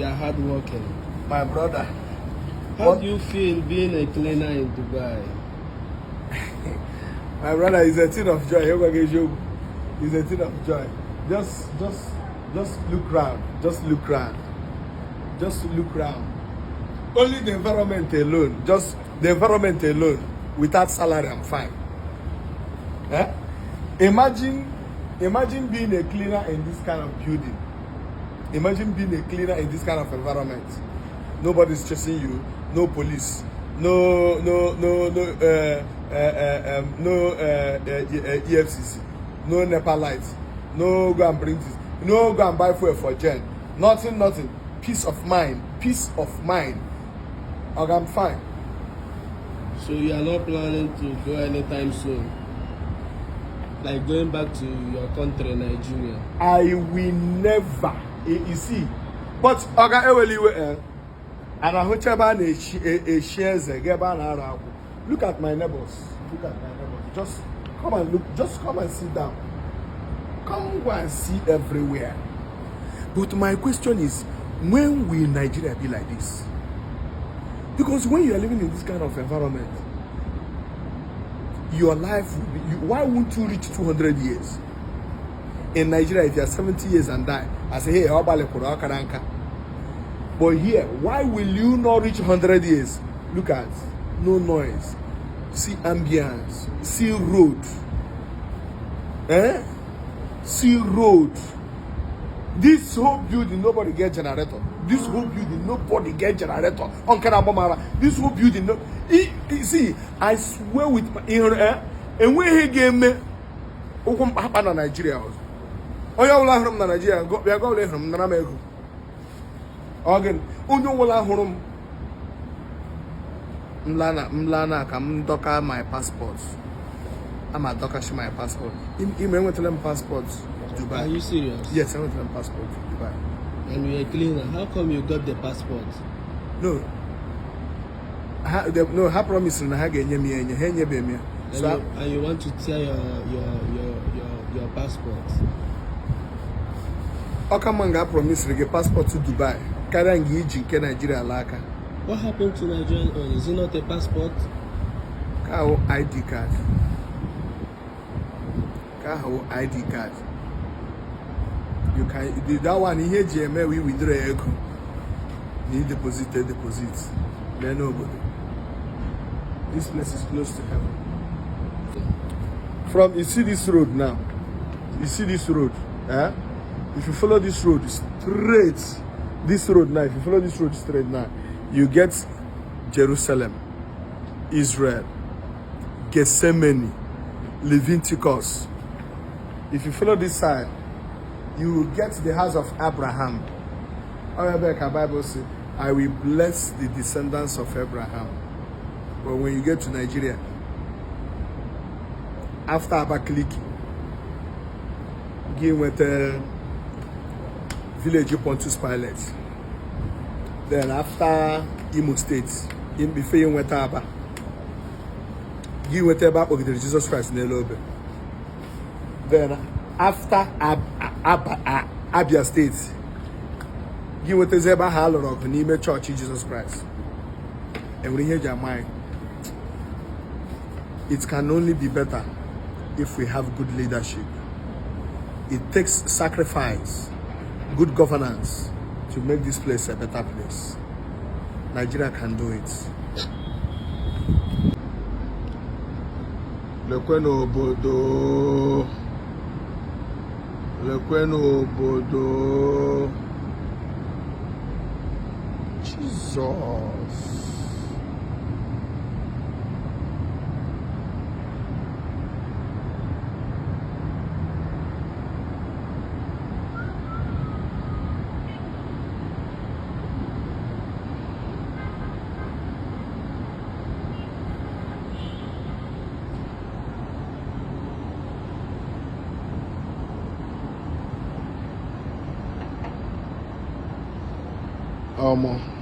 are hardworking. My brother. How do you feel being a cleaner in Dubai? My brother, is a thing of joy. It's a thing of joy. Just look round. Just look round. Just look round. Only the environment alone. Just the environment alone. Without salary, I'm fine. Eh? Imagine being a cleaner in this kind of building. Imagine being a cleaner in this kind of environment. Nobody's chasing you. No police. No EFCC. No NEPA lights. No go and bring this. No go and buy fuel for gen. Nothing. Peace of mind. Peace of mind. Okay, I'm fine. So you are not planning to go anytime soon? Like going back to your country, Nigeria? I will never. You see, but okay, and I hope a shares a look at my neighbors. Look at my neighbors. Just come and look. Just come and sit down. Come go and see everywhere. But my question is, when will Nigeria be like this? Because when you are living in this kind of environment, your life will be. Why won't you reach 200 years? In Nigeria, if you are 70 years and die, I say, hey, but here, why will you not reach 100 years? Look at, no noise, see ambience, see road, see road. This whole building, nobody get generator. This whole building, nobody get generator. This whole building, no. See, I swear with my and when he gave me, happen in Nigeria. Oh, you will have Nigeria. We are going from Namego. Again, Unyo will have home. Mlana, come docker my passport. I'm a docker my passport. You may want to learn passports. Dubai. Are you serious? Yes, I want to learn passport to Dubai. And you're a cleaner. How come you got the passport? No. No, I promise you, I get you. So and you want to tear your passport? Okamanga promise to get passport to Dubai. Karangi Jinke Nigeria Laka. What happened to Nigerian oil? Is it not a passport? Kaho ID card. Kaho ID card. You can that one here GMA we withdraw echo. Need deposit. Then nobody. This place is close to heaven. From you see this road now. You see this road. If you follow this road straight, this road now, if you follow this road straight now, you get Jerusalem, Israel, Gethsemane, Leviticus. If you follow this side, you will get the house of Abraham. Our Bible says, I will bless the descendants of Abraham. But when you get to Nigeria, after Abakaliki, give with the village of Pontius Pilate. Then after Imo State, before you went to Abba, give with the back of Jesus Christ in the Lobe. Then after Abia State, give with the Zeba Halorok, Nime Church in Jesus Christ. And when you hear your mind, it can only be better if we have good leadership. It takes sacrifice, good governance to make this place a better place. Nigeria can do it. Lekweno Bodo. Jesus. Almost.